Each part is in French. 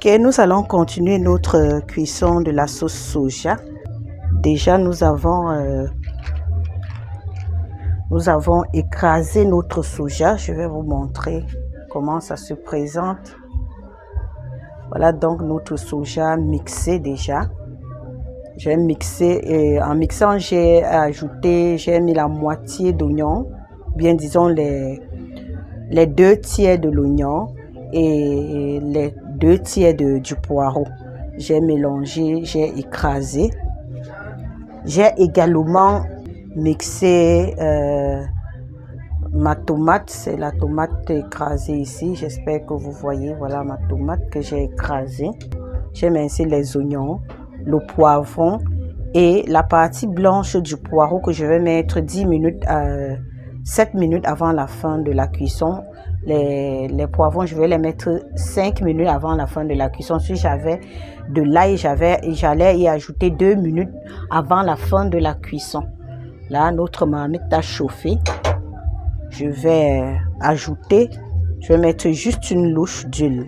Ok, nous allons continuer notre cuisson de la sauce soja. Déjà, nous avons écrasé notre soja. Je vais vous montrer comment ça se présente. Voilà donc notre soja mixé déjà. J'ai mixé et en mixant, j'ai mis la moitié d'oignon, bien disons les 2/3 de l'oignon et les 2/3 du poireau. J'ai mélangé, j'ai écrasé. J'ai également mixé ma tomate, c'est la tomate écrasée ici. J'espère que vous voyez, voilà ma tomate que j'ai écrasée. J'ai mincé les oignons, le poivron et la partie blanche du poireau que je vais mettre 7 minutes avant la fin de la cuisson. Les poivrons, je vais les mettre 5 minutes avant la fin de la cuisson. Si j'avais de l'ail, j'allais y ajouter 2 minutes avant la fin de la cuisson. Là, notre marmite a chauffé. Je vais mettre juste une louche d'huile.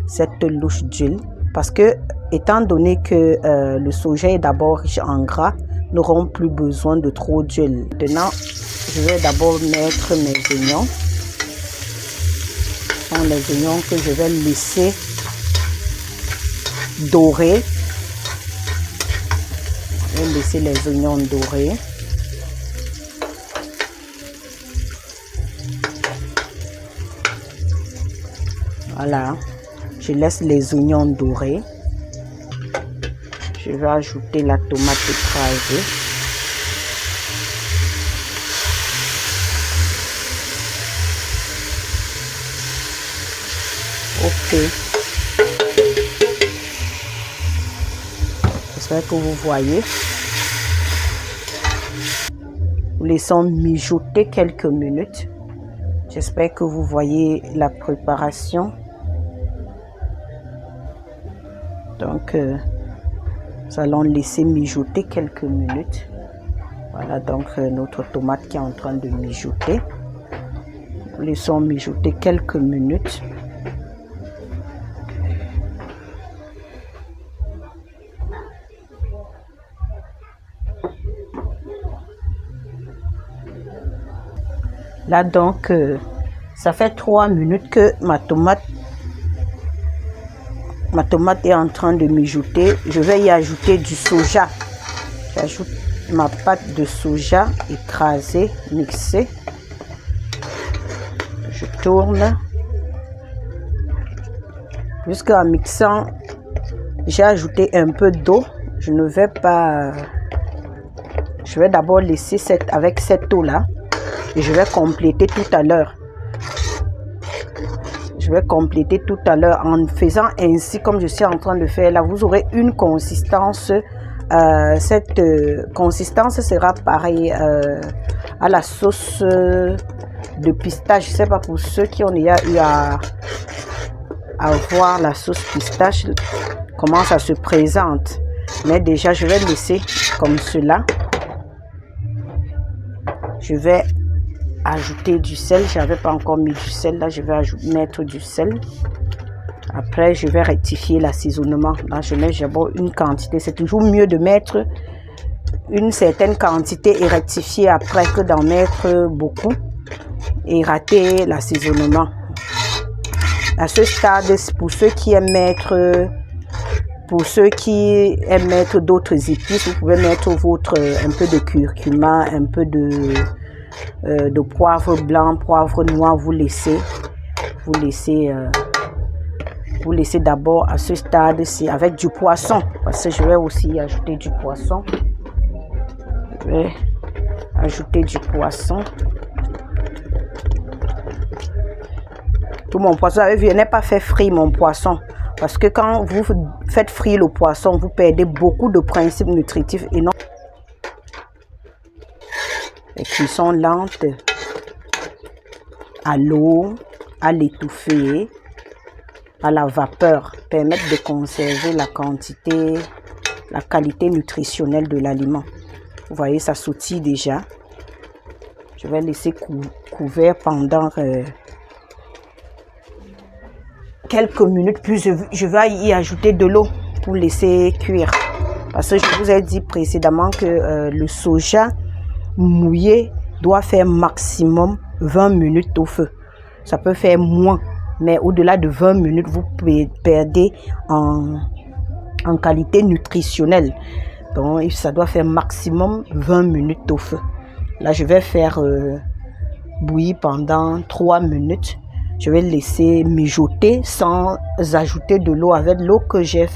Cette louche d'huile. Parce que, étant donné que le soja est d'abord riche en gras, nous n'aurons plus besoin de trop d'huile. Maintenant, je vais d'abord mettre mes oignons. Ce sont les oignons que je vais laisser dorer. Je vais laisser les oignons dorer. Voilà, je laisse les oignons dorer. Je vais ajouter la tomate écrasée. Ok. J'espère que vous voyez. Nous laissons mijoter quelques minutes. J'espère que vous voyez la préparation. Donc, nous allons laisser mijoter quelques minutes. Voilà donc notre tomate qui est en train de mijoter. Nous laissons mijoter quelques minutes. Là donc, ça fait 3 minutes que ma tomate est en train de mijoter. Je vais y ajouter du soja. J'ajoute ma pâte de soja écrasée, mixée. Je tourne. Jusqu'en mixant, j'ai ajouté un peu d'eau. Je vais d'abord laisser avec cette eau-là. Et je vais compléter tout à l'heure. Je vais compléter tout à l'heure en faisant ainsi comme je suis en train de faire là. Vous aurez une consistance. Cette consistance sera pareille à la sauce de pistache. Je ne sais pas pour ceux qui ont déjà eu à voir la sauce pistache, comment ça se présente. Mais déjà, je vais laisser comme cela. Je vais ajouter du sel. Je n'avais pas encore mis du sel. Là, je vais mettre du sel. Après, je vais rectifier l'assaisonnement. Là, je mets d'abord une quantité. C'est toujours mieux de mettre une certaine quantité et rectifier après que d'en mettre beaucoup et rater l'assaisonnement. À ce stade, pour ceux qui aiment mettre d'autres épices, vous pouvez mettre un peu de curcuma, un peu de poivre blanc, poivre noir. Vous laissez d'abord à ce stade c'est avec du poisson, parce que je vais aussi ajouter du poisson. Je vais ajouter du poisson. Tout mon poisson, vous n'avez pas fait frire mon poisson, parce que quand vous faites frire le poisson, vous perdez beaucoup de principes nutritifs et non. Les cuissons lentes à l'eau, à l'étouffer, à la vapeur permettent de conserver la qualité nutritionnelle de l'aliment. Vous voyez, ça sautille déjà. Je vais laisser couvert pendant quelques minutes, puis je vais y ajouter de l'eau pour laisser cuire. Parce que je vous ai dit précédemment que le soja mouillé doit faire maximum 20 minutes au feu. Ça peut faire moins, mais au-delà de 20 minutes, vous perdez en qualité nutritionnelle. Donc, ça doit faire maximum 20 minutes au feu. Là, je vais faire bouillir pendant 3 minutes. Je vais laisser mijoter sans ajouter de l'eau, avec l'eau que j'ai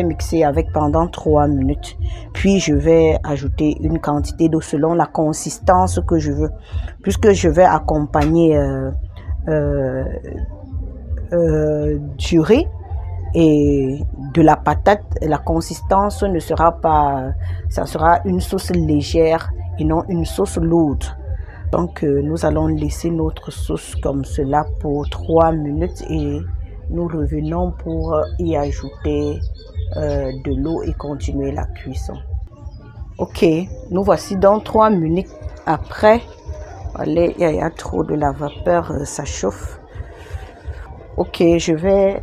mixé avec pendant 3 minutes. Puis je vais ajouter une quantité d'eau selon la consistance que je veux. Puisque je vais accompagner du riz et de la patate, la consistance ne sera pas, ça sera une sauce légère et non une sauce lourde. Donc, nous allons laisser notre sauce comme cela pour 3 minutes et nous revenons pour y ajouter de l'eau et continuer la cuisson. Ok, nous voici dans 3 minutes après. Allez, il y a trop de la vapeur, ça chauffe. Ok, je vais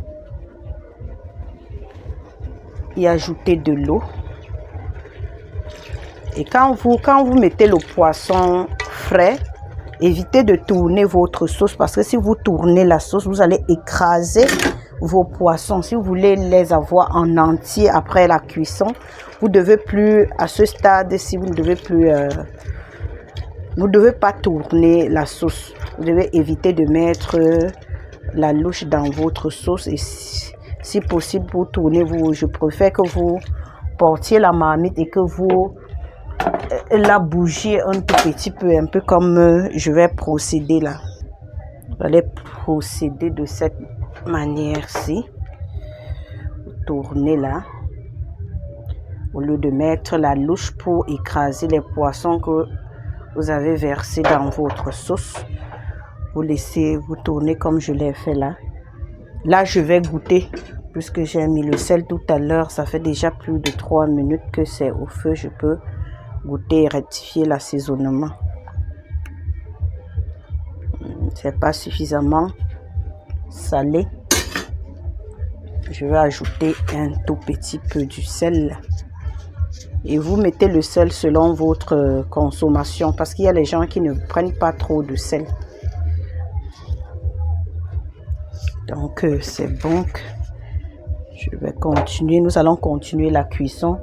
y ajouter de l'eau. Et quand vous mettez le poisson frais, évitez de tourner votre sauce parce que si vous tournez la sauce, vous allez écraser vos poissons. Si vous voulez les avoir en entier après la cuisson, vous devez plus, à ce stade, si vous ne devez plus, vous ne devez pas tourner la sauce. Vous devez éviter de mettre la louche dans votre sauce et si possible, pour tourner, je préfère que vous portiez la marmite et que vous la bougiez un tout petit peu, un peu comme je vais procéder là. Vous allez procéder de cette manière-ci. Tournez là. Au lieu de mettre la louche pour écraser les poissons que vous avez versés dans votre sauce, vous tournez comme je l'ai fait là. Là, je vais goûter. Puisque j'ai mis le sel tout à l'heure, ça fait déjà plus de 3 minutes que c'est au feu. Je peux goûter et rectifier l'assaisonnement. C'est pas suffisamment salé. Je vais ajouter un tout petit peu du sel. Et vous mettez le sel selon votre consommation parce qu'il y a les gens qui ne prennent pas trop de sel. Donc, c'est bon. Je vais continuer. Nous allons continuer la cuisson.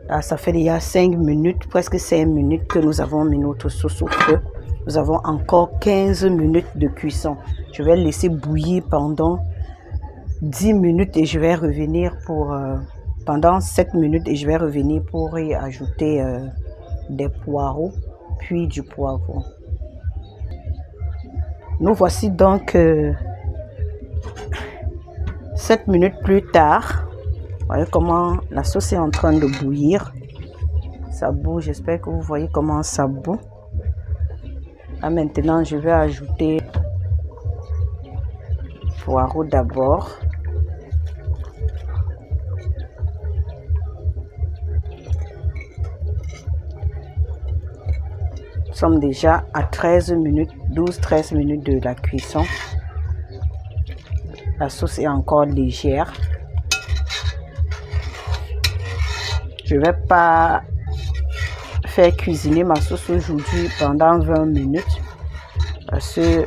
Là, ça fait déjà 5 minutes, presque 5 minutes que nous avons mis notre sauce au feu. Nous avons encore 15 minutes de cuisson. Je vais laisser bouillir pendant 10 minutes et je vais revenir pour... pendant 7 minutes et je vais revenir pour y ajouter des poireaux, puis du poivron. Nous voici donc... 7 minutes plus tard, voyez comment la sauce est en train de bouillir. Ça bout, j'espère que vous voyez comment ça bout. Là maintenant, je vais ajouter le poireau d'abord. Nous sommes déjà à 13 minutes, 12-13 minutes de la cuisson. La sauce est encore légère. Je ne vais pas faire cuisiner ma sauce aujourd'hui pendant 20 minutes. Parce que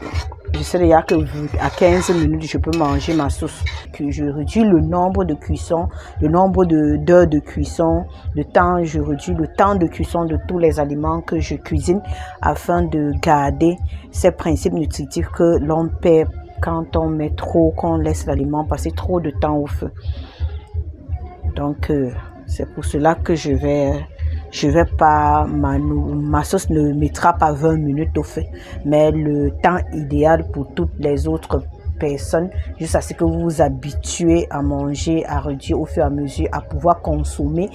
je sais déjà que à 15 minutes, je peux manger ma sauce. Que je réduis le nombre de cuissons, le nombre d'heures de cuisson, le temps, je réduis le temps de cuisson de tous les aliments que je cuisine afin de garder ces principes nutritifs que l'on perd quand on met trop, qu'on laisse l'aliment passer trop de temps au feu. Donc, c'est pour cela que je vais pas, ma sauce ne mettra pas 20 minutes au feu. Mais le temps idéal pour toutes les autres personnes, juste à ce que vous vous habituez à manger, à réduire au fur et à mesure, à pouvoir consommer,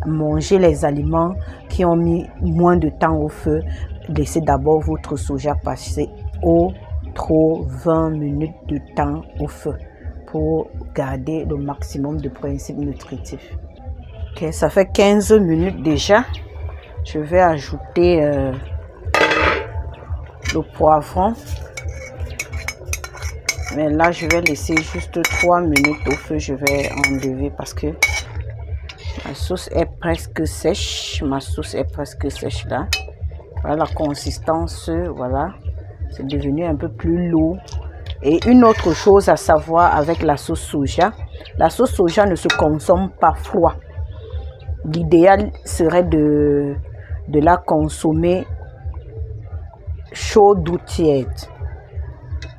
manger les aliments qui ont mis moins de temps au feu. Laissez d'abord votre soja passer au trop 20 minutes de temps au feu pour garder le maximum de principes nutritifs. Ok, ça fait 15 minutes déjà. Je vais ajouter le poivron. Mais là, je vais laisser juste 3 minutes au feu. Je vais enlever parce que ma sauce est presque sèche. Ma sauce est presque sèche là. Voilà la consistance. Voilà. C'est devenu un peu plus lourd. Et une autre chose à savoir avec la sauce soja. La sauce soja ne se consomme pas froid. L'idéal serait de la consommer chaude ou tiède.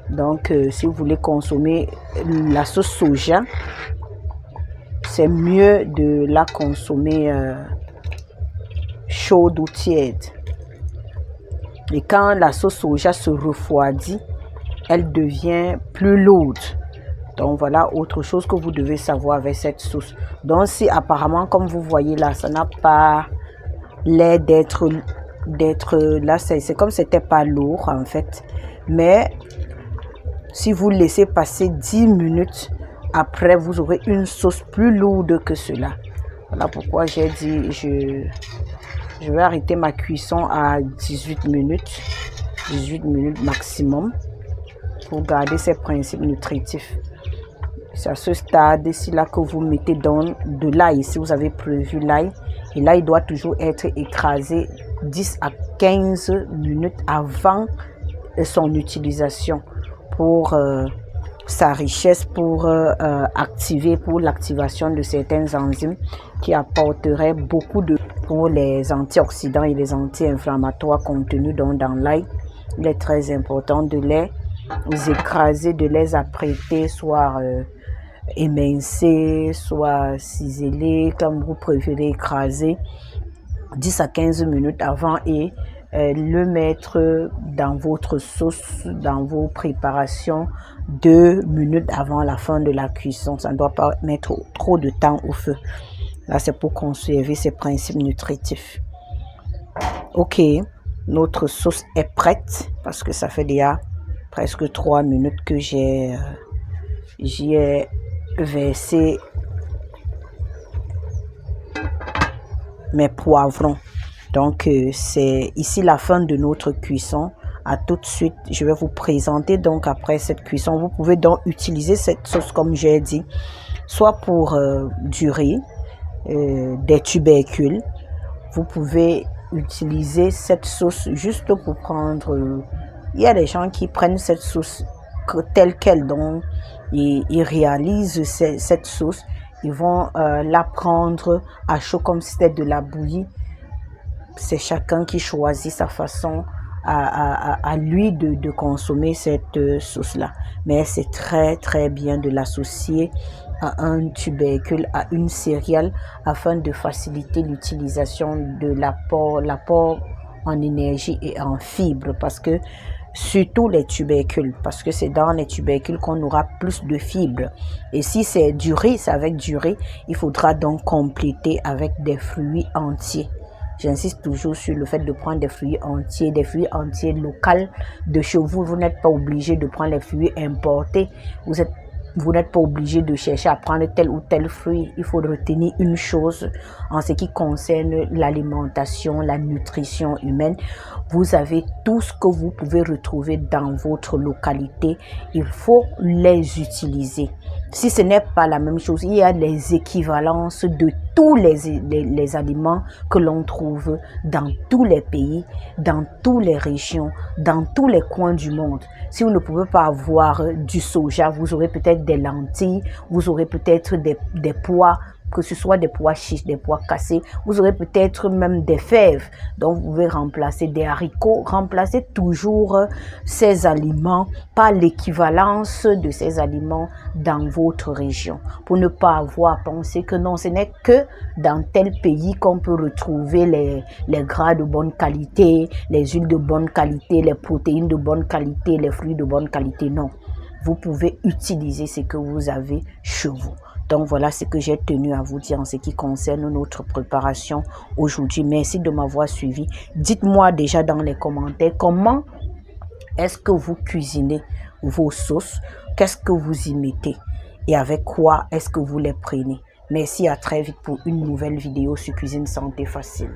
Donc, si vous voulez consommer la sauce soja, c'est mieux de la consommer chaude ou tiède. Et quand la sauce soja se refroidit, elle devient plus lourde. Donc, voilà autre chose que vous devez savoir avec cette sauce. Donc, si apparemment, comme vous voyez là, ça n'a pas l'air d'être là, c'est comme si c'était pas lourd en fait. Mais si vous laissez passer 10 minutes, après vous aurez une sauce plus lourde que cela. Voilà pourquoi j'ai dit je vais arrêter ma cuisson à 18 minutes maximum pour garder ces principes nutritifs. C'est à ce stade ici là que vous mettez dans de l'ail si vous avez prévu l'ail. Et là, il doit toujours être écrasé 10 à 15 minutes avant son utilisation pour sa richesse, pour activer, pour l'activation de certaines enzymes qui apporteraient beaucoup pour les antioxydants et les anti-inflammatoires contenus dans l'ail. Il est très important de les écraser, de les apprêter, soit émincer, soit ciseler, comme vous préférez écraser, 10 à 15 minutes avant et le mettre dans votre sauce, dans vos préparations 2 minutes avant la fin de la cuisson. Ça ne doit pas mettre trop de temps au feu. Là, c'est pour conserver ces principes nutritifs. Ok, notre sauce est prête parce que ça fait déjà presque 3 minutes que j'y ai versé mes poivrons. Donc c'est ici la fin de notre cuisson. À tout de suite, je vais vous présenter donc après cette cuisson. Vous pouvez donc utiliser cette sauce comme j'ai dit, soit pour du riz, des tubercules. Vous pouvez utiliser cette sauce juste pour prendre. Il y a des gens qui prennent cette sauce telle qu'elle, donc ils réalisent cette sauce. Ils vont la prendre à chaud comme si c'était de la bouillie. C'est chacun qui choisit sa façon à lui de consommer cette sauce-là. Mais c'est très très bien de l'associer à un tubercule, à une céréale, afin de faciliter l'utilisation de l'apport en énergie et en fibres. Parce que surtout les tubercules, parce que c'est dans les tubercules qu'on aura plus de fibres. Et si c'est du riz, c'est avec du riz, il faudra donc compléter avec des fruits entiers. J'insiste toujours sur le fait de prendre des fruits entiers locaux de chez vous. Vous n'êtes pas obligé de prendre les fruits importés. Vous n'êtes pas obligé de chercher à prendre tel ou tel fruit. Il faut retenir une chose en ce qui concerne l'alimentation, la nutrition humaine. Vous avez tout ce que vous pouvez retrouver dans votre localité. Il faut les utiliser. Si ce n'est pas la même chose, il y a les équivalences de tous les aliments que l'on trouve dans tous les pays, dans toutes les régions, dans tous les coins du monde. Si vous ne pouvez pas avoir du soja, vous aurez peut-être des lentilles, vous aurez peut-être des pois, que ce soit des pois chiches, des pois cassés, vous aurez peut-être même des fèves. Donc, vous pouvez remplacer des haricots, remplacer toujours ces aliments par l'équivalence de ces aliments dans votre région. Pour ne pas avoir à penser que non, ce n'est que dans tel pays qu'on peut retrouver les gras de bonne qualité, les huiles de bonne qualité, les protéines de bonne qualité, les fruits de bonne qualité. Non, vous pouvez utiliser ce que vous avez chez vous. Donc voilà ce que j'ai tenu à vous dire en ce qui concerne notre préparation aujourd'hui. Merci de m'avoir suivi. Dites-moi déjà dans les commentaires comment est-ce que vous cuisinez vos sauces, qu'est-ce que vous y mettez et avec quoi est-ce que vous les prenez. Merci, à très vite pour une nouvelle vidéo sur Cuisine Santé Facile.